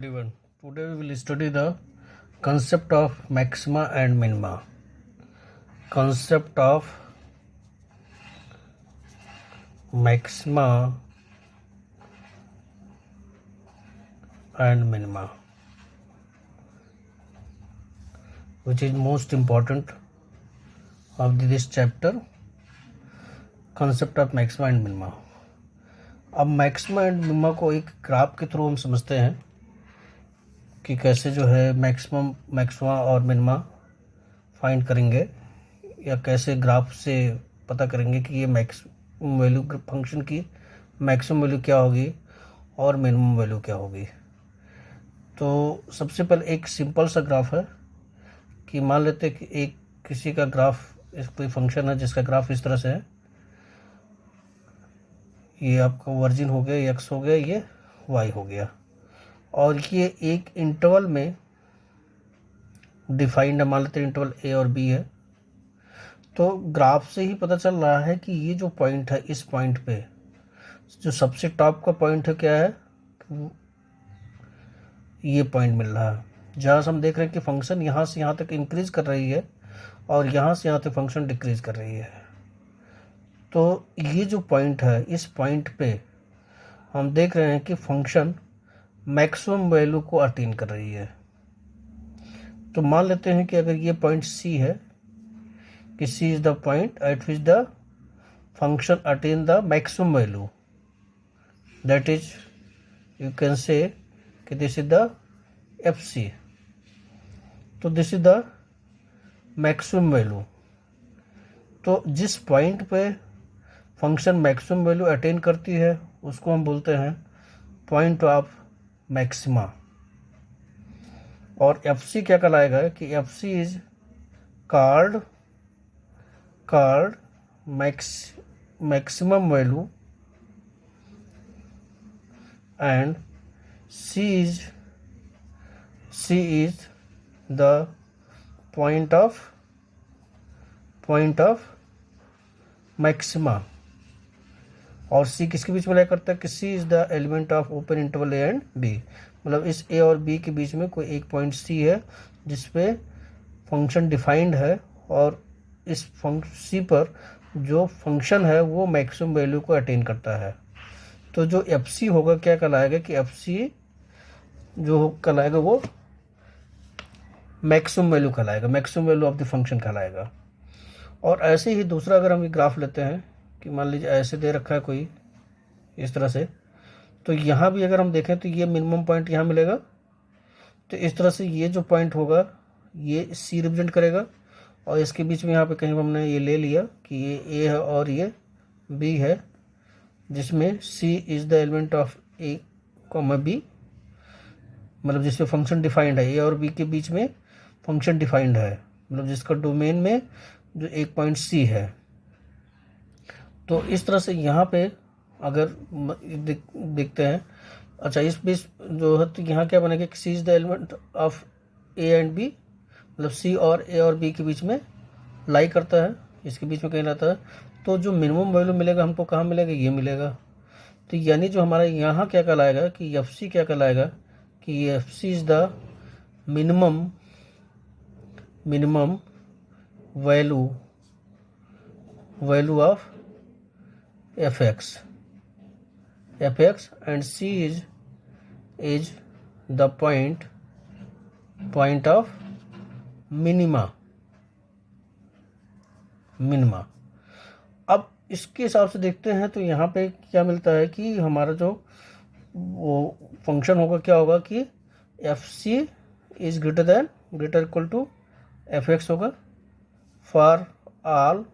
Everyone, today we will study the concept of maxima and minima. Concept of maxima and minima, which is most important of this chapter. Concept of maxima and minima. अब maxima and minima को एक graph के through हम समझते हैं कि कैसे जो है मैक्सिमा और मिनिमा फाइंड करेंगे, या कैसे ग्राफ से पता करेंगे कि ये मैक्सिमम वैल्यू फंक्शन की मैक्सिमम वैल्यू क्या होगी और मिनिमम वैल्यू क्या होगी। तो सबसे पहले एक सिंपल सा ग्राफ है कि मान लेते हैं कि एक किसी का ग्राफ, कोई फंक्शन है जिसका ग्राफ इस तरह से है। ये आपका वर्जिन हो गया, ये एक्स हो गया, ये वाई हो गया, और ये एक इंटरवल में डिफाइंड है। मान लेते हैं इंटरवल ए और बी है। तो ग्राफ से ही पता चल रहा है कि ये जो पॉइंट है, इस पॉइंट पे जो सबसे टॉप का पॉइंट है क्या है, ये पॉइंट मिल रहा है जहाँ से हम देख रहे हैं कि फंक्शन यहाँ से यहाँ तक इंक्रीज कर रही है और यहाँ से यहाँ तक फंक्शन डिक्रीज कर रही है। तो ये जो पॉइंट है, इस पॉइंट पे हम देख रहे हैं कि फंक्शन मैक्सिमम वैल्यू को अटेन कर रही है। तो मान लेते हैं कि अगर ये पॉइंट सी है, कि C is the point at which the function attain the maximum value, that is you can say कि this is the F C. तो this is the maximum value. तो जिस पॉइंट पे फंक्शन मैक्सिमम वैल्यू अटेन करती है उसको हम बोलते हैं पॉइंट ऑफ मैक्सिमा। और एफ सी क्या कहलाएगा कि F C is called maximum value and C is the point of maxima. और सी किसके बीच में लाया करता है कि C is the element of open interval A and B. मतलब इस ए और बी के बीच में कोई एक पॉइंट सी है जिसपे फंक्शन डिफाइंड है, और इस सी पर जो फंक्शन है वो मैक्सिमम वैल्यू को अटेन करता है। तो जो एफ सी होगा क्या कहलाएगा कि एफ सी जो कहलाएगा वो मैक्सिमम वैल्यू कहलाएगा, maximum value of the function कहलाएगा। और ऐसे ही दूसरा अगर हम ग्राफ लेते हैं कि मान लीजिए ऐसे दे रखा है कोई इस तरह से, तो यहाँ भी अगर हम देखें तो ये मिनिमम पॉइंट यहाँ मिलेगा। तो इस तरह से ये जो पॉइंट होगा ये सी रिप्रेजेंट करेगा, और इसके बीच में यहाँ पे कहीं हमने ये ले लिया कि ये ए है और ये बी है, जिसमें C is the element of A comma B, मतलब जिसमें फंक्शन डिफाइंड है। ए और बी के बीच में फंक्शन डिफाइंड है, मतलब जिसका डोमेन में जो एक पॉइंट सी है। तो इस तरह से यहाँ पे अगर देखते हैं, अच्छा इस बीच जो है तो यहाँ क्या बनेगा कि C is the element of A and B, मतलब सी और ए और बी के बीच में लाई करता है, इसके बीच में कहीं रहता है। तो जो मिनिमम वैल्यू मिलेगा हमको कहाँ मिलेगा, ये मिलेगा। तो यानी जो हमारा यहाँ क्या कहलाएगा कि एफ सी क्या कहलाएगा कि F C is the minimum value of F X and C is the point of minima. अब इसके हिसाब से देखते हैं तो यहाँ पे क्या मिलता है कि हमारा जो वो फंक्शन होगा क्या होगा कि F C is greater equal to F X होगा for all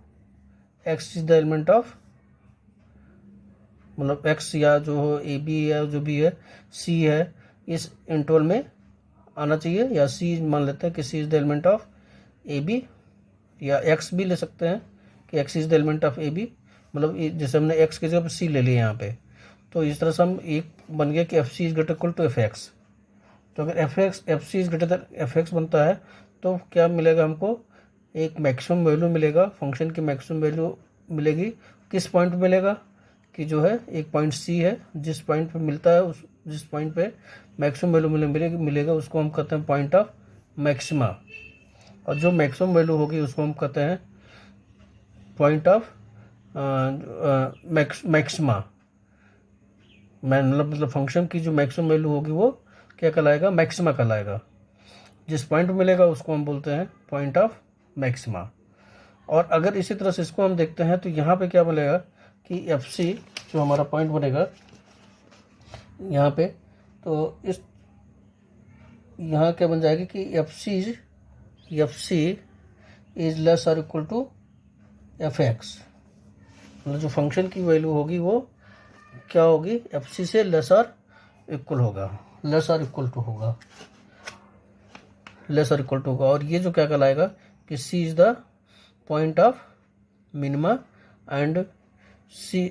X is the element of, मतलब एक्स या जो ए बी है जो भी है सी है इस इंटरवल में आना चाहिए, या सी मान लेते हैं कि C is the element of A B, या एक्स भी ले सकते हैं कि X is the element of A B, मतलब जैसे हमने एक्स की जगह सी ले लिया यहाँ पे। तो इस तरह से हम एक बन गया कि F C is greater equal to F X. तो अगर F C is greater than F X बनता है तो क्या मिलेगा हमको, एक मैक्सिमम वैल्यू मिलेगा, फंक्शन की मैक्सिमम वैल्यू मिलेगी। किस पॉइंट पे मिलेगा कि जो है एक पॉइंट सी है, जिस पॉइंट पे मिलता है उस जिस पॉइंट पे मैक्सिमम वैल्यू मिलेगा उसको हम कहते हैं पॉइंट ऑफ मैक्सिमा, और जो मैक्सिमम वैल्यू होगी उसको हम कहते हैं पॉइंट ऑफ मैक्सिमा। मतलब फंक्शन की जो मैक्सिमम वैल्यू होगी वो क्या कहलाएगा, मैक्सिमा कहलाएगा। जिस पॉइंट पे मिलेगा उसको हम बोलते हैं पॉइंट ऑफ मैक्सिमा। और अगर इसी तरह से इसको हम देखते हैं तो यहाँ पे क्या मिलेगा कि एफ सी जो हमारा पॉइंट बनेगा यहाँ पे, तो इस यहाँ क्या बन जाएगा कि एफ सी इज लेस और इक्वल टू एफ एक्स। मतलब जो फंक्शन की वैल्यू होगी वो क्या होगी, एफ सी से लेस और इक्वल होगा, लेस और इक्वल टू होगा, लेस और इक्वल टू होगा। और ये जो क्या कहलाएगा कि C is the point of minima and C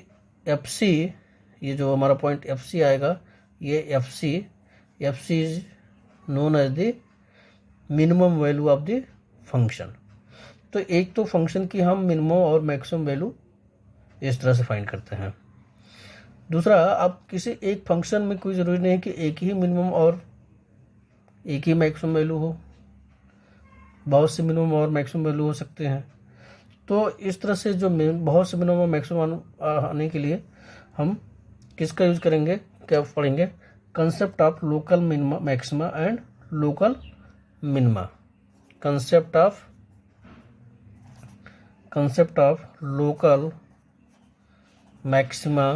F C, ये जो हमारा पॉइंट एफ सी आएगा, ये F C is known as the minimum value of the function. तो एक तो फंक्शन की हम मिनिमम और मैक्सिमम वैल्यू इस तरह से फाइंड करते हैं। दूसरा, अब किसी एक फंक्शन में कोई ज़रूरी नहीं है कि एक ही मिनिमम और एक ही मैक्सिमम वैल्यू हो, बहुत से मिनिमम और मैक्सिमम वैल्यू हो सकते हैं। तो इस तरह से जो बहुत से मिनिमम और मैक्सिमम आने के लिए हम किसका यूज करेंगे, क्या पढ़ेंगे, concept of local minima maxima and local minima. Concept of local maxima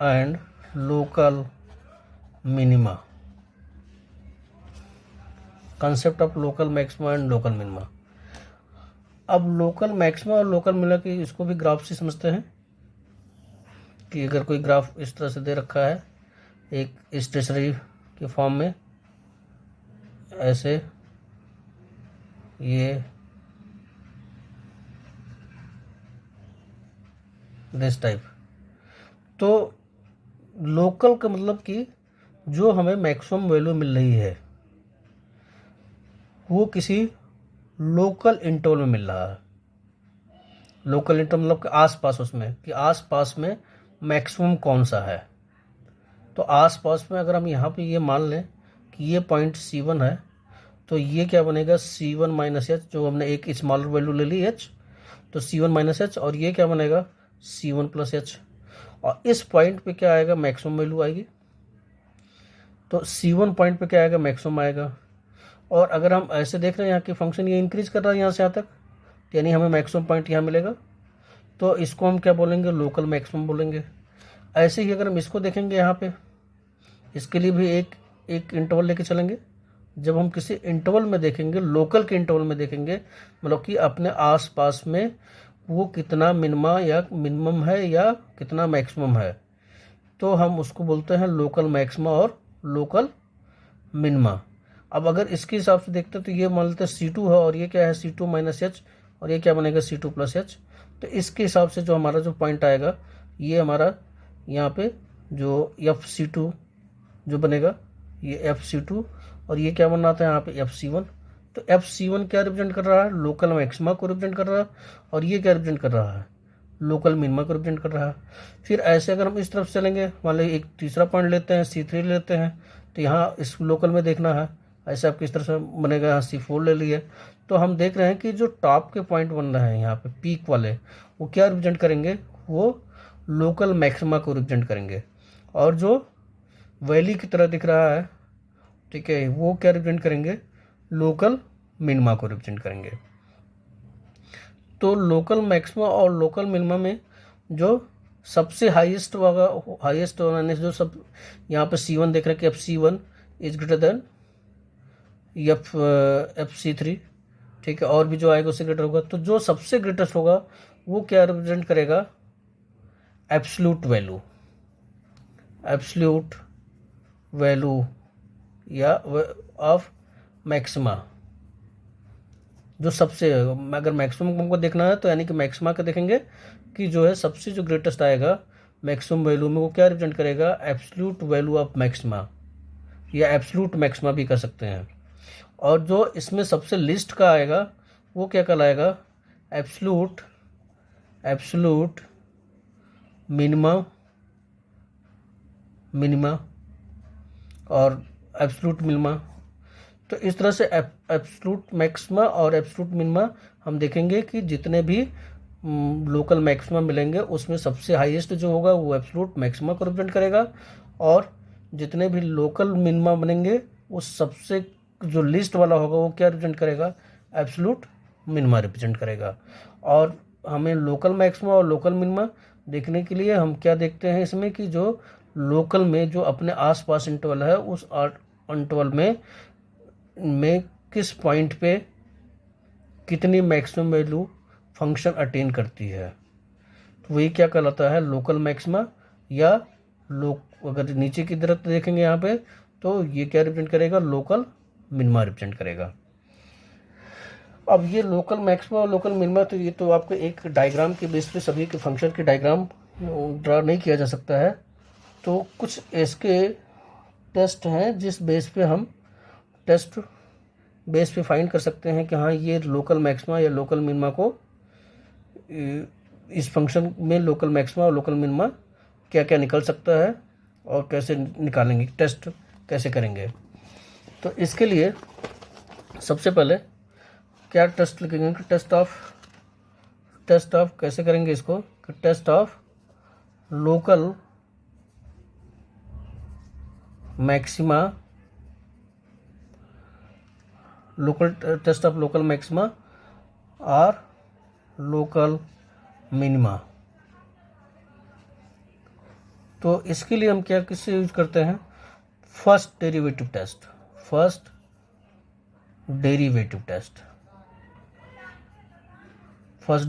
and local minima. Concept of local maxima and local minima. अब लोकल मैक्सिमा और लोकल मिनिमा की इसको भी ग्राफ से समझते हैं कि अगर कोई ग्राफ इस तरह से दे रखा है एक स्टेशनरी के फॉर्म में, ऐसे ये दिस टाइप, तो लोकल का मतलब कि जो हमें मैक्सिमम वैल्यू मिल रही है वो किसी लोकल इंटरवल में मिल रहा है। लोकल इंटरवल मतलब कि आसपास, उसमें कि आसपास में मैक्सिमम कौन सा है। तो आसपास में अगर हम यहाँ पे ये मान लें कि ये पॉइंट C1 है, तो ये क्या बनेगा C1 माइनस एच, जो हमने एक स्मॉलर वैल्यू ले ली h, तो C1 माइनस एच, और ये क्या बनेगा C1 प्लस एच। और इस पॉइंट पे क्या आएगा, मैक्सिमम वैल्यू आएगी, तो C1 पॉइंट पे क्या आएगा, मैक्सिमम आएगा। और अगर हम ऐसे देख रहे हैं यहाँ की फंक्शन ये इंक्रीज कर रहा है यहाँ से यहाँ तक, यानी हमें मैक्सिमम पॉइंट यहाँ मिलेगा, तो इसको हम क्या बोलेंगे, लोकल मैक्सिमम बोलेंगे। ऐसे ही अगर हम इसको देखेंगे यहाँ पे, इसके लिए भी एक इंटरवल लेके चलेंगे। जब हम किसी इंटरवल में देखेंगे, लोकल के इंटरवल में देखेंगे, मतलब कि अपने आसपास में वो कितना मिनिमा या मिनिमम है या कितना मैक्सिमम है, तो हम उसको बोलते हैं लोकल मैक्सिमा और लोकल मिनिमा। अब अगर इसके हिसाब से देखते हैं तो ये मान लेते हैं C2 है और ये क्या है C2 माइनस एच, और ये क्या बनेगा C2 प्लस एच। तो इसके हिसाब से जो हमारा जो पॉइंट आएगा, ये हमारा यहाँ पे जो FC2 जो बनेगा, ये FC2, और ये क्या बन रहा था यहाँ पे FC1। तो FC1 क्या रिप्रेजेंट कर रहा है, लोकल मैक्सिमा को रिप्रेजेंट कर रहा है, और ये क्या रिप्रेजेंट कर रहा है, लोकल मिनिमा को रिप्रेजेंट कर रहा है। फिर ऐसे अगर हम इस तरफ चलेंगे, मान लीजिए एक तीसरा पॉइंट लेते हैं, C3 लेते हैं, तो यहाँ इस लोकल में देखना है, ऐसे आप किस तरह से बनेगा, यहाँ C4 ले लिए, तो हम देख रहे हैं कि जो टॉप के पॉइंट बन रहे हैं यहाँ पे पीक वाले, वो क्या रिप्रेजेंट करेंगे, वो लोकल मैक्सिमा को रिप्रेजेंट करेंगे। और जो वैली की तरह दिख रहा है, ठीक है, वो क्या रिप्रेजेंट करेंगे, लोकल मिनिमा को रिप्रेजेंट करेंगे। तो लोकल मैक्सिमा और लोकल मिनिमा में जो सबसे हाईएस्ट होगा, हाईएस्ट होने से जो सब यहाँ पे C1 देख रहे हैं कि FC1 is greater then FC3, ठीक है, और भी जो आएगा उससे ग्रेटर होगा। तो जो सबसे ग्रेटेस्ट होगा वो क्या रिप्रेजेंट करेगा, एब्सोल्यूट वैल्यू या ऑफ मैक्सिमा। जो सबसे, अगर मैक्सिमम हमको देखना है तो यानी कि मैक्सिमा का देखेंगे कि जो है सबसे जो ग्रेटेस्ट आएगा मैक्सिमम वैल्यू में, वो क्या रिप्रेजेंट करेगा, एब्सोल्यूट वैल्यू ऑफ मैक्सिमा, या एब्सोल्यूट मैक्सिमा भी कर सकते हैं। और जो इसमें सबसे लिस्ट का आएगा वो क्या कहलाएगा, एब्सोल्यूट एब्सोल्यूट मिनिमा और एब्सोल्यूट मिनिमा। तो इस तरह से एब्सोल्यूट मैक्सिमा और एब्सोल्यूट मिनिमा हम देखेंगे कि जितने भी लोकल मैक्सिमा मिलेंगे उसमें सबसे हाईएस्ट जो होगा वो एब्सोल्यूट मैक्सिमा को रिप्रेजेंट करेगा, और जितने भी लोकल मिनिमा बनेंगे उस सबसे जो लिस्ट वाला होगा वो क्या रिप्रेजेंट करेगा, एब्सोल्यूट मिनिमा रिप्रेजेंट करेगा। और हमें लोकल मैक्सिमा और लोकल मिनिमा देखने के लिए हम क्या देखते हैं इसमें कि जो लोकल में जो अपने आसपास इंटरवल है उस इंटरवल में किस पॉइंट पे कितनी मैक्सिमम वैल्यू फंक्शन अटेन करती है, तो वही क्या कहलाता है, लोकल मैक्सिमा। या अगर नीचे की तरफ देखेंगे यहाँ पे तो ये क्या रिप्रेजेंट करेगा, लोकल मिनिमा रिप्रेजेंट करेगा। अब ये लोकल मैक्सिमा और लोकल मिनिमा, तो ये तो आपको एक डायग्राम के बेस पे सभी के फंक्शन के डायग्राम ड्रा नहीं किया जा सकता है। तो कुछ इसके टेस्ट हैं जिस बेस पे हम टेस्ट बेस पे फाइंड कर सकते हैं कि हाँ ये लोकल मैक्सिमा या लोकल मिनिमा को, इस फंक्शन में लोकल मैक्सिमा और लोकल मिनिमा क्या क्या निकल सकता है और कैसे निकालेंगे, टेस्ट कैसे करेंगे। तो इसके लिए सबसे पहले क्या टेस्ट लिखेंगे, टेस्ट ऑफ कैसे करेंगे इसको, test of local maxima, test of local maxima और लोकल मिनिमा। तो इसके लिए हम क्या किससे यूज करते हैं, first derivative test. First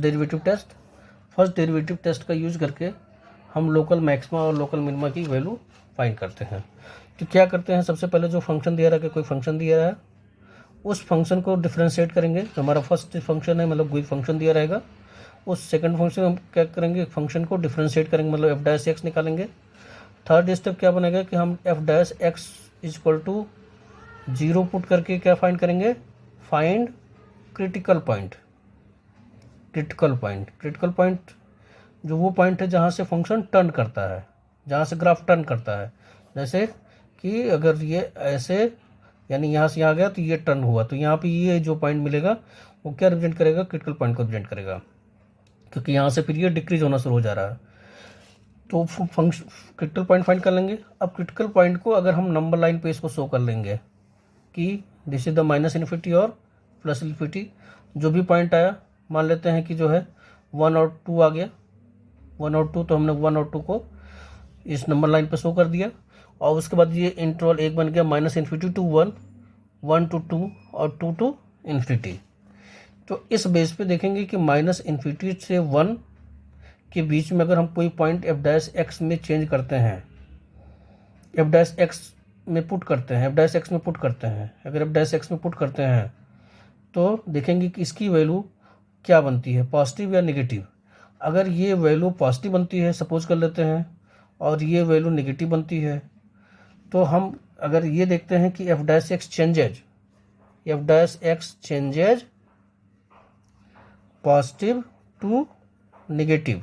derivative test का यूज करके हम लोकल मैक्सिमा और लोकल मिनिमा की वैल्यू फाइंड करते हैं। तो क्या करते हैं, सबसे पहले जो फंक्शन दिया रहा है, कोई फंक्शन दिया रहा है उस फंक्शन को डिफ्रेंशिएट करेंगे। जो हमारा फर्स्ट फंक्शन है मतलब कोई फंक्शन दिया रहेगा, उस सेकंड फंक्शन हम क्या करेंगे, फंक्शन को डिफ्रेंशिएट करेंगे, मतलब एफ डैश एक्स निकालेंगे। थर्ड स्टेप क्या बनेगा कि हम f dash x equal to 0 put करके क्या फाइंड करेंगे, फाइंड क्रिटिकल पॉइंट जो वो पॉइंट है जहाँ से फंक्शन टर्न करता है, जहाँ से ग्राफ टर्न करता है। जैसे कि अगर ये ऐसे यानी यहाँ से यहाँ गया तो ये टर्न हुआ, तो यहाँ पे ये जो पॉइंट मिलेगा वो क्या रिप्रेजेंट करेगा, क्रिटिकल पॉइंट को रिप्रेजेंट करेगा, क्योंकि यहाँ से फिर ये डिक्रीज होना शुरू हो जा रहा है। तो फंक्शन क्रिटिकल पॉइंट फाइंड कर लेंगे। अब क्रिटिकल पॉइंट को अगर हम नंबर लाइन पे इसको शो कर लेंगे कि this is the minus infinity और प्लस इन्फिनिटी, जो भी पॉइंट आया मान लेते हैं कि जो है 1 और 2 आ गया, 1 और 2, तो हमने 1 और 2 को इस नंबर लाइन पे शो कर दिया। और उसके बाद ये इंटरवल एक बन गया माइनस इन्फिनिटी टू 1, 1 to 2 और 2 to इन्फिनिटी। तो इस बेस पे देखेंगे कि माइनस इन्फिनिटी से 1 के बीच में अगर हम कोई पॉइंट एफ डैश एक्स में चेंज करते हैं, एफ डैश एक्स में पुट करते हैं, अगर एफ डैश एक्स में पुट करते हैं तो देखेंगे कि इसकी वैल्यू क्या बनती है, पॉजिटिव या नेगेटिव। अगर ये वैल्यू पॉजिटिव बनती है सपोज कर लेते हैं, और ये वैल्यू नेगेटिव बनती है, तो हम अगर ये देखते हैं कि f dash x changes positive to negative,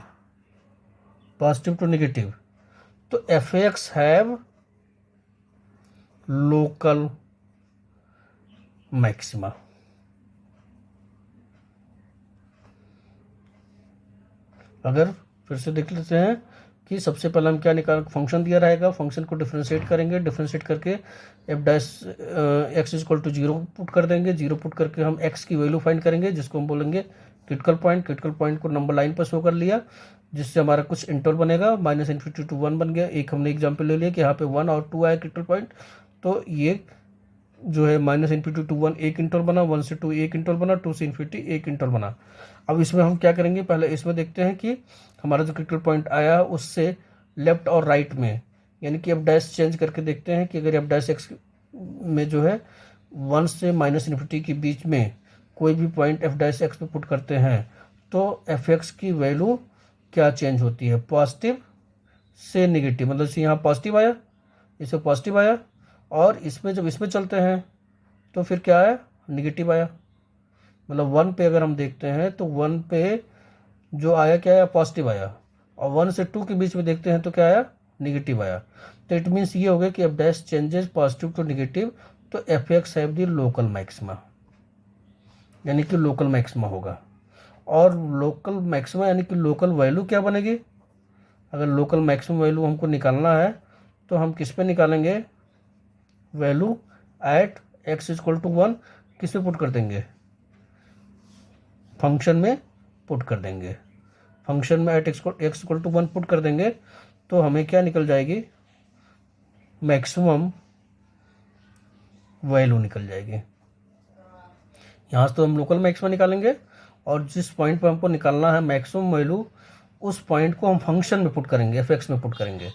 तो f x have local maxima. अगर फिर से देख लेते हैं कि सबसे पहले हम क्या निकाल, फंक्शन दिया रहेगा, फंक्शन को डिफ्रेंशिएट करेंगे, डिफ्रेंशिएट करके f dash x equal to 0 put कर देंगे, 0 पुट करके हम एक्स की वैल्यू फाइंड करेंगे जिसको हम बोलेंगे क्रिटिकल पॉइंट को नंबर लाइन पर शो कर लिया, जिससे हमारा कुछ इंटरवल बनेगा, माइनस इन्फिनिटी टू 1 बन गया। एक हमने एग्जाम्पल ले लिया कि यहाँ पे 1 और 2 आया क्रिटिकल पॉइंट, तो ये जो है माइनस इन्फिनिटी टू 1 एक इंटरवल बना, 1 से 2 एक इंटरवल बना, 2 से इन्फिनिटी एक इंटरवल बना। अब इसमें हम क्या करेंगे, पहले इसमें देखते हैं कि हमारा जो क्रिटिकल पॉइंट आया उससे लेफ्ट और राइट में, यानी कि एफ डैश चेंज करके देखते हैं कि अगर एफ डैश एक्स में जो है 1 से माइनस इन्फिनिटी के बीच में कोई भी पॉइंट एफ डैश एक्स पे पुट करते हैं तो एफ एक्स की वैल्यू क्या चेंज होती है, पॉजिटिव से नेगेटिव, मतलब यहाँ पॉजिटिव आया, इससे पॉजिटिव आया, और इसमें जब इसमें चलते हैं तो फिर क्या आया, नेगेटिव आया। मतलब 1 पे अगर हम देखते हैं तो 1 पे जो आया क्या आया, पॉजिटिव आया, और 1 से 2 के बीच में देखते हैं तो क्या आया, निगेटिव आया। तो इट मीन्स ये हो गया कि f dash changes positive to negative, तो f x have the local maxima, यानी कि लोकल मैक्सिमा होगा। और लोकल मैक्सिमा यानी कि लोकल वैल्यू क्या बनेगी, अगर लोकल मैक्सिमम वैल्यू हमको निकालना है तो हम किस पे निकालेंगे, value at x equal to 1 किस पे पुट कर देंगे, फंक्शन में पुट कर देंगे। फंक्शन में at x equal to 1 put कर देंगे तो हमें क्या निकल जाएगी, मैक्सिमम वैल्यू निकल जाएगी। यहाँ से तो हम लोकल मैक्सिमम निकालेंगे, और जिस पॉइंट पर हमको निकालना है मैक्सिमम वैल्यू, उस पॉइंट को हम फंक्शन में पुट करेंगे, एफ एक्स में पुट करेंगे।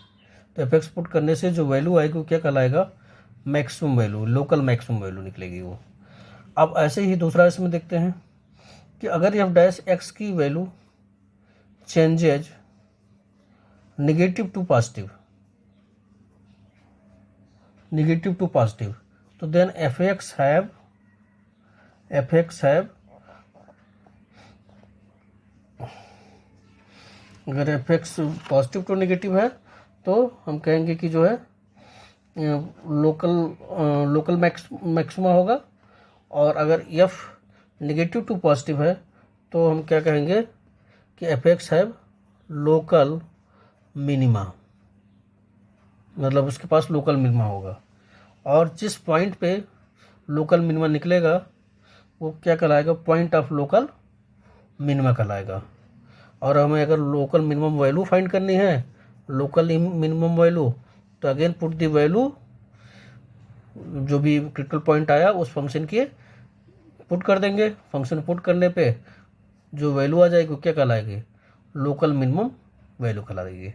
तो एफ एक्स पुट करने से जो वैल्यू आएगी वो क्या कहलाएगा, maximum value, local maximum value निकलेगी वो। अब ऐसे ही दूसरा इसमें देखते हैं कि अगर एफ डैश एक्स की value changes negative to positive, negative to positive, तो देन एफ एक्स हैव अगर f x positive to negative है तो हम कहेंगे कि जो है लोकल मैक्सिमा होगा, और अगर एफ निगेटिव टू पॉजिटिव है तो हम क्या कहेंगे कि f x have local minima, मतलब उसके पास लोकल मिनिमा होगा। और जिस पॉइंट पे लोकल मिनिमा निकलेगा वो क्या कहलाएगा, पॉइंट ऑफ लोकल मिनिमा कहलाएगा। और हमें अगर लोकल मिनिमम वैल्यू फाइंड करनी है, लोकल मिनिमम वैल्यू, तो अगेन पुट दी वैल्यू, जो भी क्रिटिकल पॉइंट आया उस फंक्शन के पुट कर देंगे। फंक्शन पुट करने पे जो वैल्यू आ जाएगी वो क्या कहलाएगी, लोकल मिनिमम वैल्यू कहलाएगी।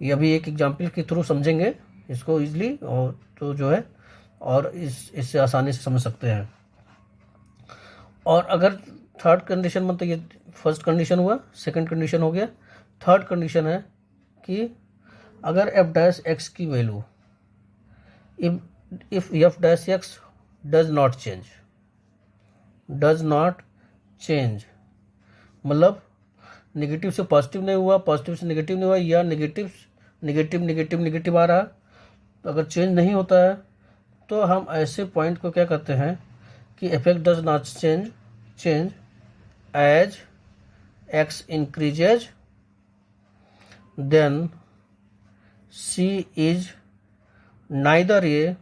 ये अभी एक एग्जाम्पल के थ्रू समझेंगे इसको ईजिली, और तो जो है और इससे आसानी से समझ सकते हैं। और अगर थर्ड कंडीशन, मतलब ये फर्स्ट कंडीशन हुआ, सेकंड कंडीशन हो गया, थर्ड कंडीशन है कि अगर एफ डैश एक्स की value, if F dash x does not change, मतलब निगेटिव से पॉजिटिव नहीं हुआ, पॉजिटिव से निगेटिव नहीं हुआ, या नेगेटिव आ रहा, तो अगर चेंज नहीं होता है तो हम ऐसे पॉइंट को क्या कहते हैं कि f x does not change as x increases, then C is neither a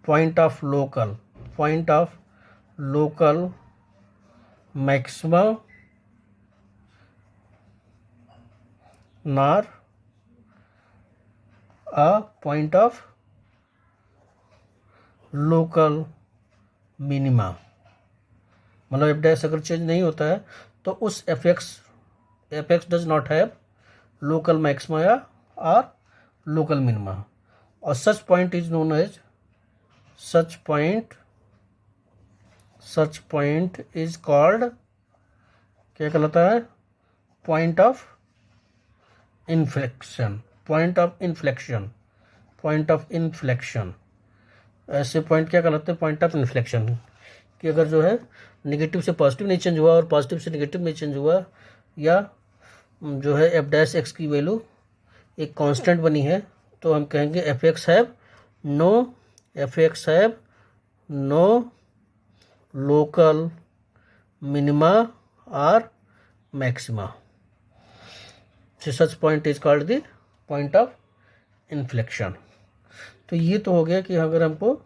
point of local maxima nor a point of local minima। मतलब एफ डैश अगर चेंज नहीं होता है तो उस f x does not have local maxima या और local minima, और such point is known as such point is called, क्या कहलाता है, पॉइंट ऑफ इन्फ्लेक्शन। ऐसे पॉइंट क्या कहलाते हैं, पॉइंट ऑफ इन्फ्लेक्शन, कि अगर जो है नेगेटिव से पॉजिटिव नहीं चेंज हुआ और पॉजिटिव से नेगेटिव नहीं चेंज हुआ, या जो है एफ डैश एक्स की वैल्यू एक कांस्टेंट बनी है, तो हम कहेंगे f x have no local minima और maxima. Such point is called the point of inflection. तो ये तो हो गया कि अगर हमको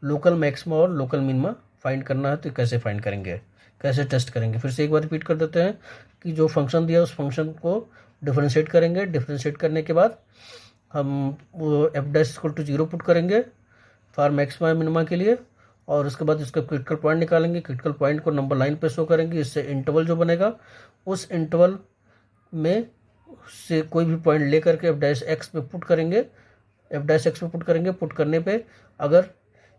लोकल मैक्सिमा और लोकल मिनिमा फाइंड करना है तो कैसे फाइंड करेंगे, कैसे टेस्ट करेंगे। फिर से एक बार रिपीट कर देते हैं कि जो फंक्शन दिया उस फंक्शन को डिफरेंशिएट करेंगे, डिफरेंशिएट करने के बाद हम वो f dash equal to 0 put करेंगे फॉर मैक्सिमा मिनिमा के लिए, और उसके बाद इसका क्रिटिकल पॉइंट निकालेंगे, क्रिटिकल पॉइंट को नंबर लाइन पे शो करेंगे। इससे इंटरवल जो बनेगा उस इंटरवल में से कोई भी पॉइंट ले करके एफ डैश एक्स पे पुट करेंगे, पुट करने पे अगर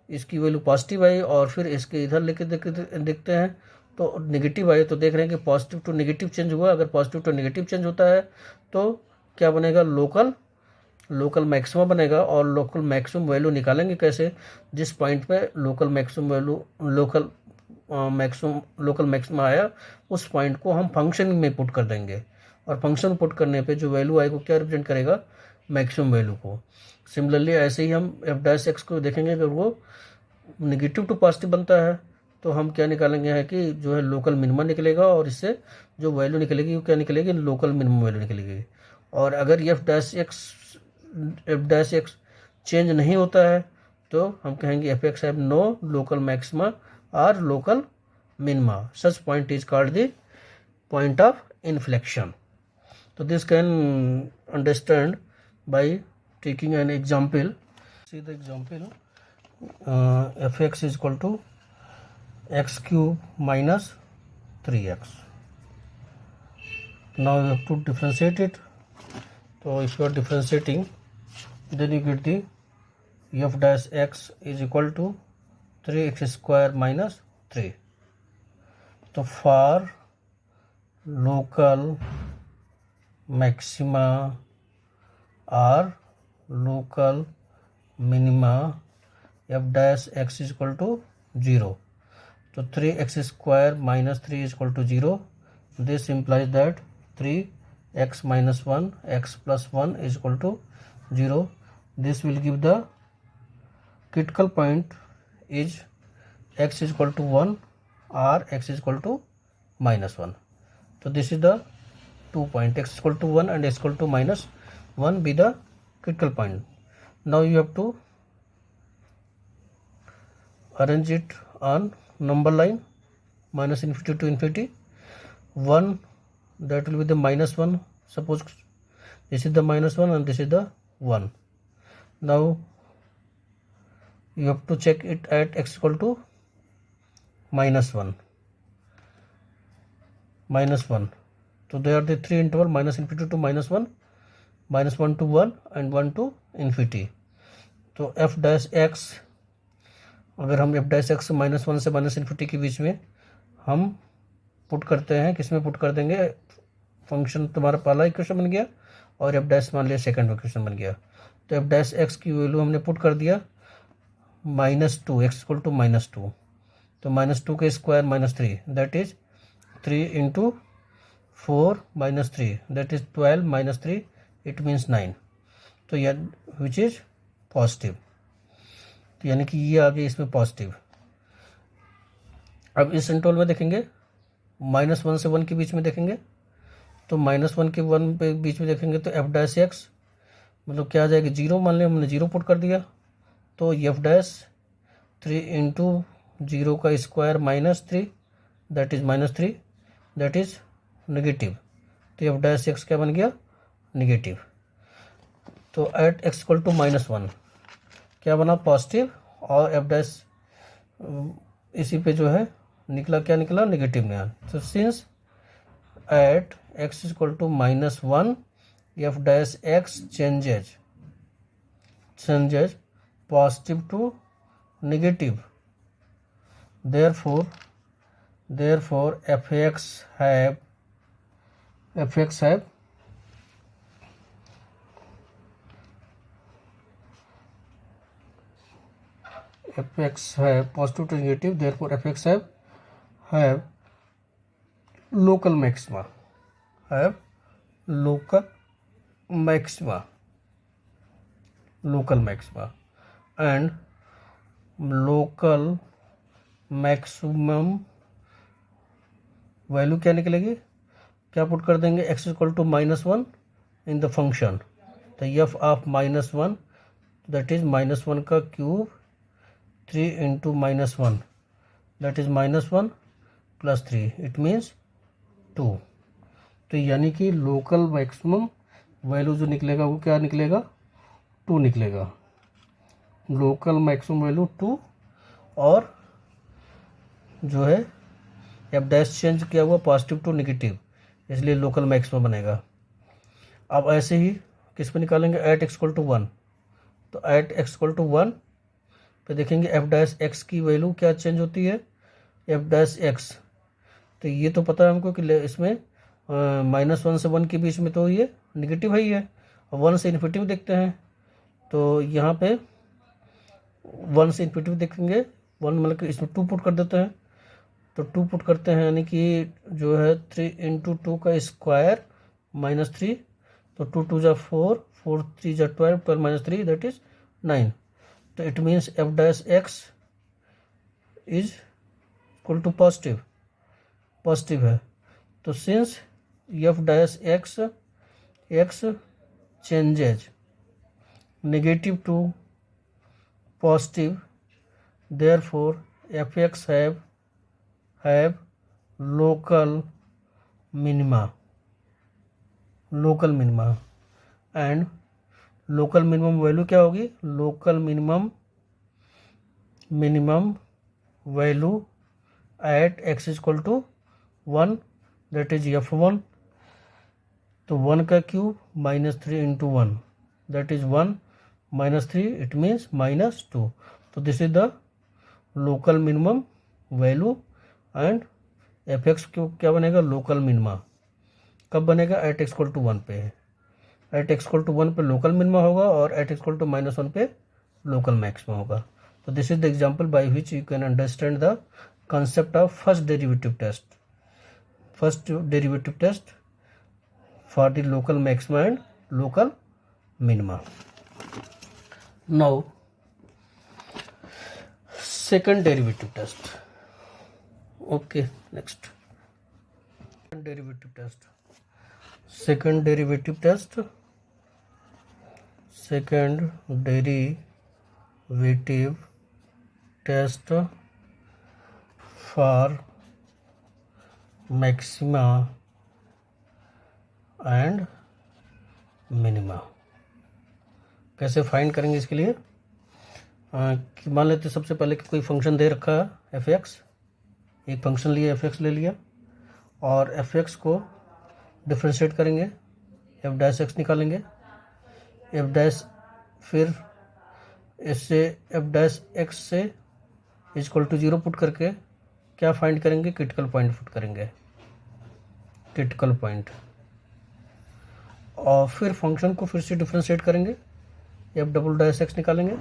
इसकी वैल्यू पॉजिटिव आई और फिर इसके इधर लेके देखते हैं तो नेगेटिव आई, तो देख रहे हैं कि पॉजिटिव टू नेगेटिव चेंज हुआ। अगर पॉजिटिव टू नेगेटिव चेंज होता है तो क्या बनेगा, लोकल मैक्सिमा बनेगा। और लोकल मैक्सिमम वैल्यू निकालेंगे कैसे, जिस पॉइंट पे local maximum value, local maximum local maxima आया उस पॉइंट को हम फंक्शन में पुट कर देंगे, और फंक्शन पुट करने पे जो वैल्यू आएगा क्या रिप्रेजेंट करेगा, मैक्सिमम वैल्यू को। सिमिलरली ऐसे ही हम एफ डैश एक्स को देखेंगे, अगर वो निगेटिव टू पॉजिटिव बनता है तो हम क्या निकालेंगे है कि जो है लोकल मिनिमा निकलेगा, और इससे जो वैल्यू निकलेगी वो क्या निकलेगी, लोकल मिनिमम वैल्यू निकलेगी। और अगर एफ डैश एक्स चेंज नहीं होता है तो हम कहेंगे f x have no local maxima और local minima, such point is called the point of inflection. तो this can understand by taking an example. See the example, f x is equal to x cube minus 3x. Now you have to differentiate it. So if you are differentiating, then you get the f dash x is equal to 3x square minus 3. So for local maxima or local minima, f dash x is equal to 0. So 3x square minus 3 is equal to 0. This implies that 3x minus 1 x plus 1 is equal to 0. This will give the critical point is x is equal to 1 or x is equal to minus 1. So this is the 2 point, x is equal to 1 and x is equal to minus 1 be the critical point. Now you have to arrange it on number line minus infinity to infinity. 1, that will be the minus 1. Suppose this is the minus 1 and this is the 1. Now you have to check it at x equal to minus 1. So there are the three interval minus infinity to minus 1, minus 1 to 1 and 1 to infinity. तो f dash x, अगर हम f dash x minus 1 से minus infinity के बीच में हम put करते हैं, किस में पुट कर देंगे, फंक्शन तुम्हारा पहला इक्वेशन बन गया और f डैश मान लिया सेकंड इक्वेशन बन गया। तो f डैश x की वैल्यू हमने पुट कर दिया -2, x इक्वल टू -2। तो -2 का square -3, that is 3 into 4 -3, that is 12 -3, it means 9। तो यह विच इज पॉजिटिव, तो यानी कि ये आ गया इसमें पॉजिटिव। अब इस इंटरवल में देखेंगे -1 से 1 के बीच में देखेंगे, तो -1 के 1 पे बीच में देखेंगे तो f डैश एक्स मतलब क्या आ जाएगा, 0 मान लिया हमने, 0 पुट कर दिया। तो f डैश 3 इंटू 0 का square -3, that is -3, that is negative. तो f डैश एक्स क्या बन गया, नेगेटिव। तो एट x इक्वल टू -1 क्या बना, पॉजिटिव, और f डैश इसी पे जो है निकला, क्या निकला, नेगेटिव में। तो since at x equal to -1 f dash x changes positive to negative, therefore fx have positive to negative, therefore fx have local maxima, and local maximum value क्या निकलेगी, क्या पुट कर देंगे, x equal to -1 in the function. तो f of -1 that is -1 का cube 3 into -1 that is -1 plus 3, it means 2। तो यानी कि लोकल मैक्सिमम वैल्यू जो निकलेगा वो क्या निकलेगा, 2 निकलेगा। लोकल मैक्सिमम वैल्यू 2, और जो है एफ डैश चेंज किया हुआ पॉजिटिव टू नेगेटिव, इसलिए लोकल मैक्सिमम बनेगा। अब ऐसे ही किस पे निकालेंगे, एट एक्स इक्वल टू 1। तो एट एक्स इक्वल टू 1 पे देखेंगे एफ डैश एक्स की वैल्यू क्या चेंज होती है, एफ डैश एक्स। तो ये तो पता है हमको कि इसमें -1 से 1 के बीच में तो ये नेगेटिव है ही है, और 1 से इन्फिनिटी देखते हैं। तो यहाँ पे 1 से इन्फिनिटी देखेंगे, 1 मतलब कि इसमें 2 पुट कर देते हैं, तो 2 पुट करते हैं, यानी कि जो है 3 इंटू 2 का स्क्वायर -3, तो 2 2 जा 4, 4 3 जा 12, 12 - 3 दैट इज 9। तो it means f dash x is equal to positive है। तो since f dash x changes negative to positive, therefore fx have local minima and local minimum value क्या होगी? Local minimum value at x equal to 1 that is f1। तो 1 का cube -3 into 1 that is 1 -3 it means -2। तो this is the local minimum value and f x Q क्या बनेगा? Local minima. कब बनेगा? Eight x equal to 1 पे। Eight x equal to 1 पे local minima होगा और एट एक्स इक्वल टू -1 पे लोकल मैक्सिमा होगा। तो this is the example by which you can understand the concept of first derivative test for the local maxima and local minima. Now second derivative test. Okay, next second derivative test for maxima and minima। कैसे find करेंगे इसके लिए? कि मान लेते सबसे पहले कि कोई फंक्शन दे रखा है एफ एक्स, एक फंक्शन लिया एफ एक्स ले लिया और एफ एक्स को डिफ्रेंशिएट करेंगे, एफ डैश एक्स निकालेंगे, एफ डैश फिर इससे एफ डैश एक्स से इक्वल टू 0 पुट करके क्या फाइंड करेंगे? क्रिटिकल पॉइंट पुट करेंगे, क्रिटिकल पॉइंट, और फिर फंक्शन को फिर से डिफ्रेंशिएट करेंगे, एफ डबल डैश एक्स निकालेंगे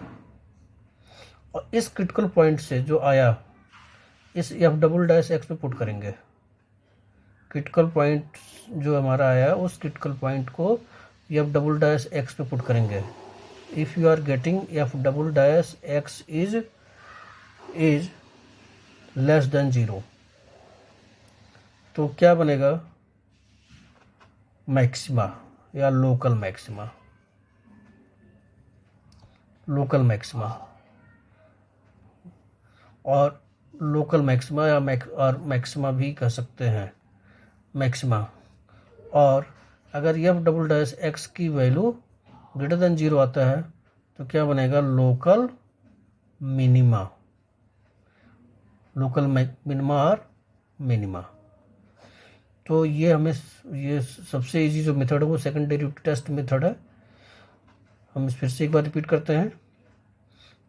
और इस क्रिटिकल पॉइंट से जो आया इस एफ डबल डैश एक्स पे पुट करेंगे। क्रिटिकल पॉइंट जो हमारा आया उस क्रिटिकल पॉइंट को एफ डबल डैश एक्स पे पुट करेंगे। If you are getting f double dash x is less than 0, तो क्या बनेगा? मैक्सिमा या लोकल मैक्सिमा। और लोकल मैक्सिमा या मैक्सिमा भी कह सकते हैं, मैक्सिमा। और अगर एफ डबल डैश एक्स की वैल्यू ग्रेटर देन 0 आता है तो क्या बनेगा? लोकल मिनिमा और मिनिमा। तो ये सबसे इजी जो मेथड है वो सेकंड डेरिवेटिव टेस्ट मेथड है। हम फिर से एक बार रिपीट करते हैं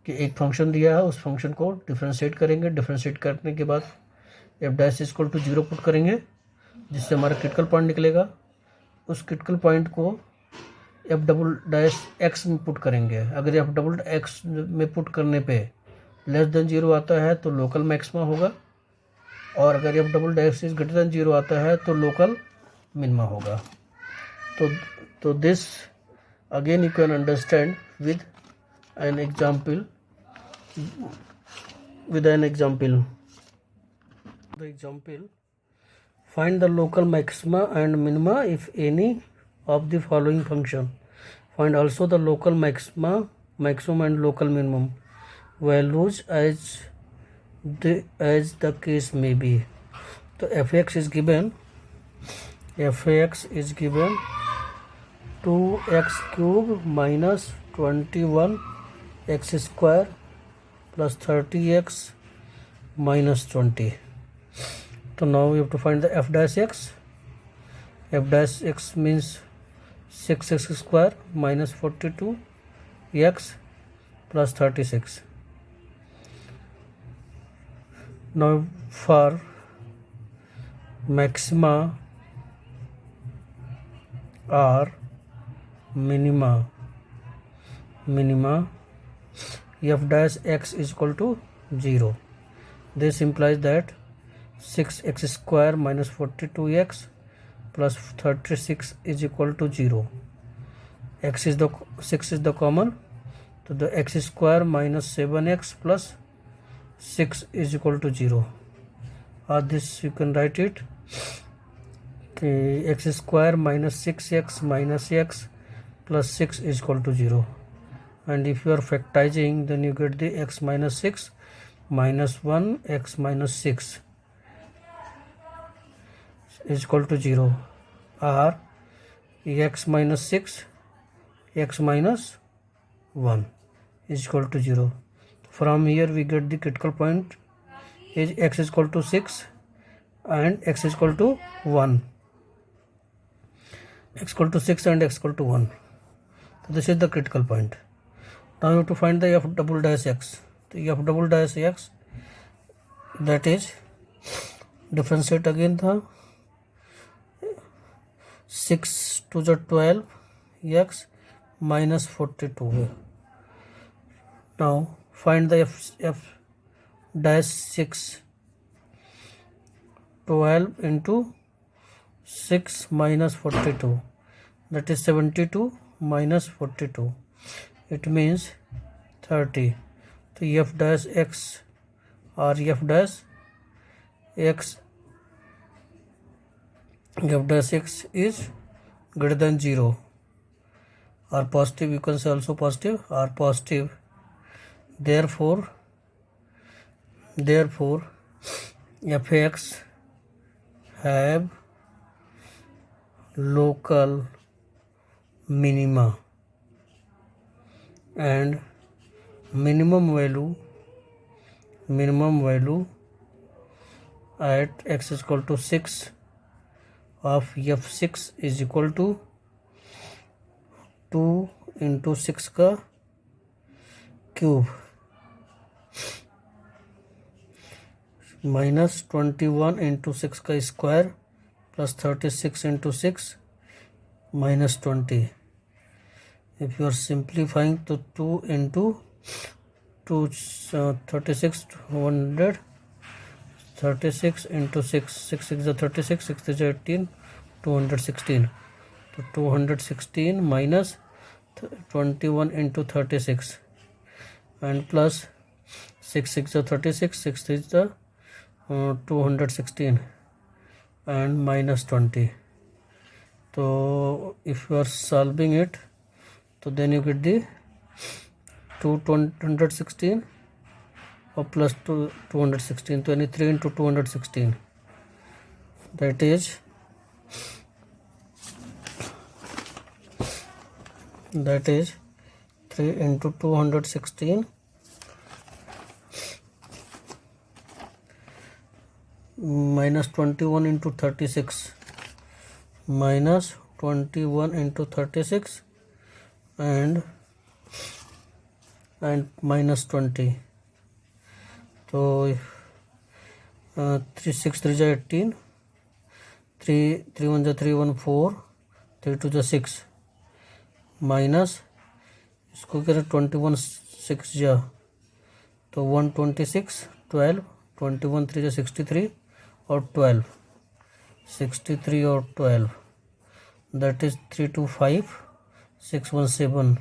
कि एक फंक्शन दिया है, उस फंक्शन को डिफ्रेंशिएट करेंगे, डिफ्रेंशिएट करने के बाद f dash equal to 0 put करेंगे जिससे हमारा क्रिटिकल पॉइंट निकलेगा। उस क्रिटिकल पॉइंट को एफ डबल डैश एक्स में पुट करेंगे। अगर एफ डबल एक्स में पुट करने पे लेस देन 0 आता है तो लोकल मैक्सिमा होगा, और अगर f double dash is greater than 0 आता है तो लोकल मिनिमा होगा। तो this again you can understand with an example. The example, find the local maxima and minima if any of the following function. Find also the local maximum and local minimum values as the case may be. So fx is given 2x cube minus 21x square plus 30x minus 20. So now we have to find the f dash x. F dash x means 6x square minus 42x plus 36. Now for maxima or minima f dash x is equal to 0. This implies that 6x² minus 42x plus 36 is equal to 0. X is the 6 is the common, so the x² minus 7x plus 6 is equal to 0. Or this you can write it x² minus 6x minus x plus 6 is equal to 0. And if you are factorizing, then you get the x minus 6 minus 1 x minus 6 is equal to 0, or x minus 6 x minus 1 is equal to 0. From here we get the critical point is x is equal to 6 and x is equal to 1. X equal to 6 and x equal to 1. So this is the critical point. Now you have to find the f double dash x. The f double dash x, that is, differentiate again the 6 to the 12 x minus 42. Now find the f dash 6. 12 into 6 minus 42, that is 72 minus 42. It means 30. So f dash x or f dash x is greater than 0 or positive. You can say also positive or positive. Therefore fx have local minima and minimum value at x is equal to 6 of f6 is equal to 2 into 6 का cube minus 21 into 6 का square plus 36 into 6 minus 20. If you are simplifying to 2 into 2 36 100, 36 into 6 6 is 36, 6 is 18, 216. So 216 minus 21 into 36 and plus 6 is 36, 6 is 216 and minus 20. So if you are solving it, so then you get the 216 or plus 216, so any 3 into 216, that is 3 into 216 minus 21 into 36 minus 21 into 36 and minus 20. So 3 6 3 is 18, 3 3 1 is 3 1 4, 3 2 is 6 minus इसको करें 21 6 जा तो 126 12, 21 3 is 63 और 12 63 और 12, that is 325 617.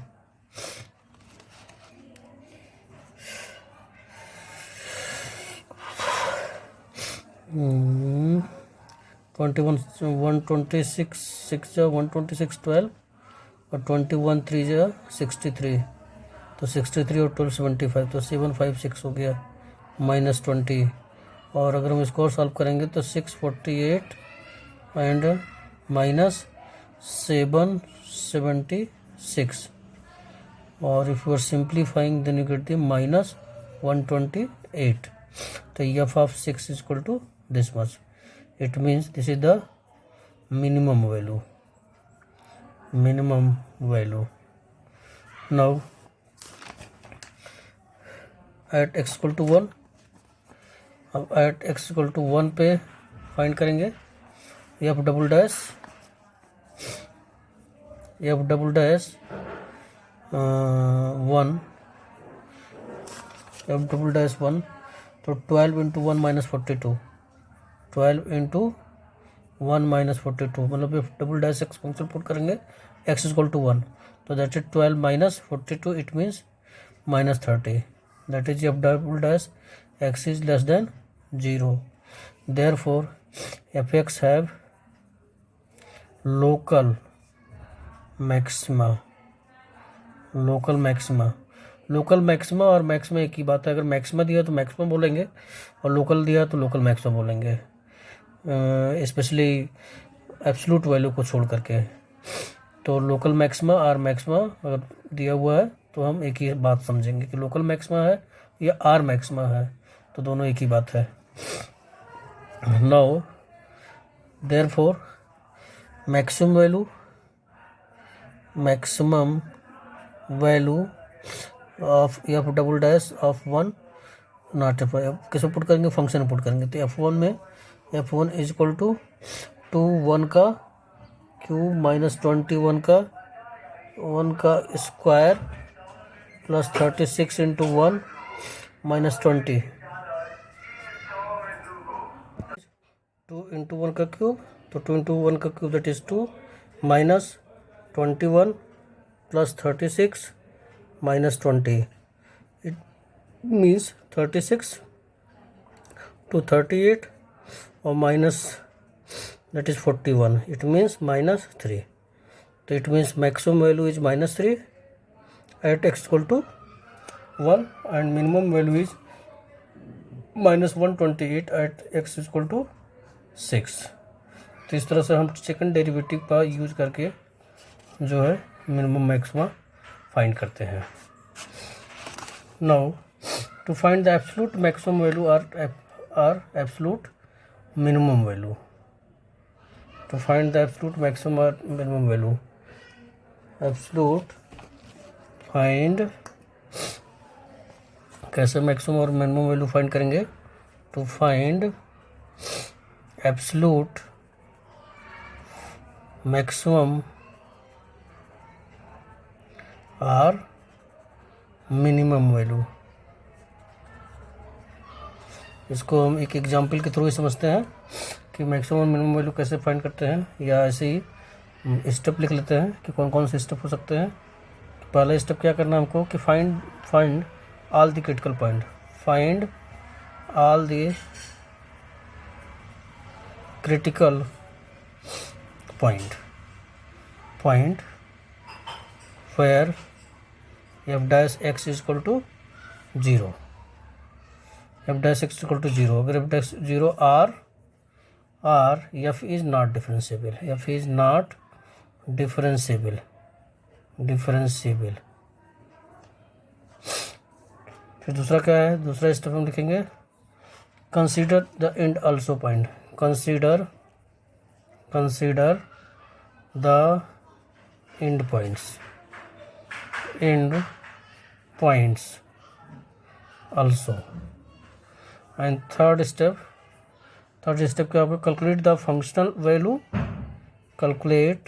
21 126 6 जा 126 12 और 21 3 जा 63, तो 63 और 12 75, तो 756 हो गया minus 20. और अगर हम इसको और सॉल्व करेंगे तो 648 एंड माइनस 776, और if you are simplifying then you get the minus 128. तो f of 6 is equal to this much. It means this is the minimum value. Now at x equal to 1, अब eight x equal to 1 पे find करेंगे F double dash 1, F double dash 1, तो 12 into 1 minus 42, 12 into 1 minus 42, मतलब double dash x function put करेंगे x equal to 1, तो that is 12 minus 42, it means minus 30, that is F double dash x is less than 0, therefore F x have local maxima. Local maxima, local maxima और maxima एक ही बात है। अगर maxima दिया तो maxima बोलेंगे और लोकल दिया तो लोकल मैक्सिमा बोलेंगे, स्पेशली एब्सोल्यूट वैल्यू को छोड़ करके। तो लोकल मैक्सिमा और मैक्सिमा अगर दिया हुआ है तो हम एक ही बात समझेंगे कि लोकल मैक्सिमा है या आर मैक्सिमा है, तो दोनों एक ही बात है। Now therefore maximum value of F double dash of 1 not F, कैसे पुट करेंगे, फंक्शन पुट करेंगे। तो f1 में f1 इज इक्वल टू 1 का क्यूब माइनस 21 का 1 का square plus 36 into 1 minus 20, 2 into 1 का क्यूब, तो 2 इंटू 1 का cube that is 2 minus 21 plus 36 minus 20, it means 36 to 38 और minus that is 41, it means minus 3, तो it means maximum value is minus 3 at x equal to 1 and minimum value is minus 128 at x equal to 6। तो इस तरह से हम second derivative का use करके जो है मिनिमम मैक्सिमा फाइंड करते हैं। Now to find the absolute maximum value और absolute minimum value, to find the absolute maximum और मिनिमम वैल्यू, एब्सोल्यूट फाइंड, कैसे मैक्सिमम और मिनिमम वैल्यू फाइंड करेंगे, टू फाइंड एब्सोल्यूट मैक्सिमम और मिनिमम वैल्यू। इसको हम एक एग्जाम्पल के थ्रू ही समझते हैं कि मैक्सिमम और मिनिमम वैल्यू कैसे फाइंड करते हैं, या ऐसे ही स्टेप लिख लेते हैं कि कौन कौन से स्टेप हो सकते हैं। पहला स्टेप क्या करना है हमको कि find all the critical point, find all the critical point where f dash x is equal to 0, f dash x is equal to 0, अगर f dash 0 r f is not differentiable, f is not differentiable, फिर दूसरा क्या है, दूसरा step हम लिखेंगे consider the end also point, consider the end points also, and third step क्या होगा, calculate the functional value, calculate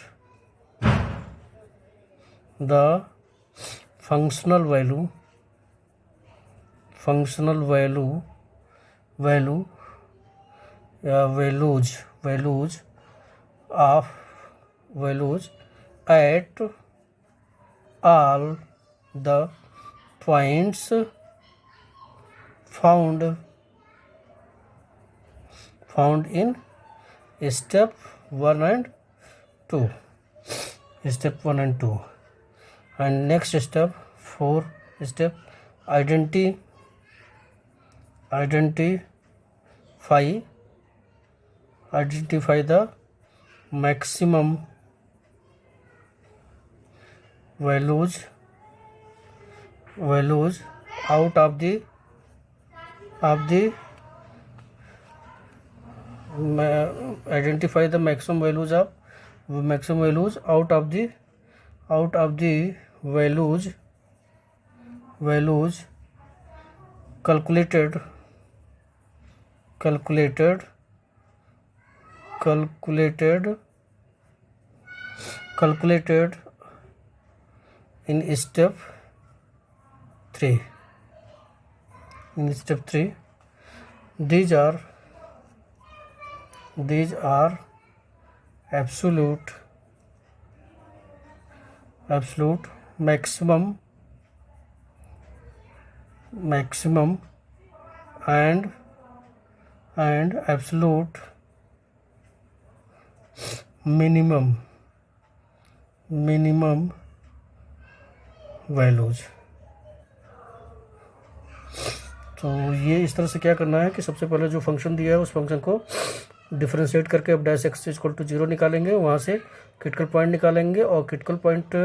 the functional value values at all the points found in step 1 and 2, and next step 4 step identify the maximum values out of the identify the maximum values out of the values calculated in step 3. These are these are absolute maximum and absolute minimum values. तो ये इस तरह से क्या करना है कि सबसे पहले जो फंक्शन दिया है उस फंक्शन को डिफरेंशिएट करके अब डैश एक्स इक्वल टू 0 निकालेंगे, वहाँ से क्रिटिकल पॉइंट निकालेंगे और क्रिटिकल पॉइंट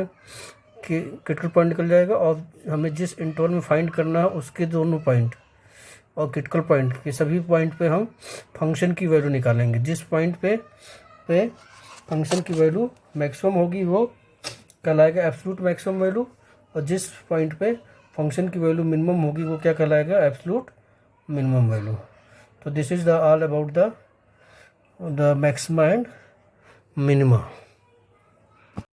निकल जाएगा और हमें जिस इंटरवल में फाइंड करना है उसके दोनों पॉइंट और क्रिटिकल पॉइंट के सभी पॉइंट पे हम फंक्शन की वैल्यू निकालेंगे। जिस पॉइंट पे फंक्शन की वैल्यू मैक्सिमम होगी वो कहलाएगा एब्सोल्यूट मैक्सिमम वैल्यू, और जिस पॉइंट पे फंक्शन की वैल्यू मिनिमम होगी वो क्या कहलाएगा, एब्सोल्यूट मिनिमम वैल्यू। तो this is the all about the maxima and minima.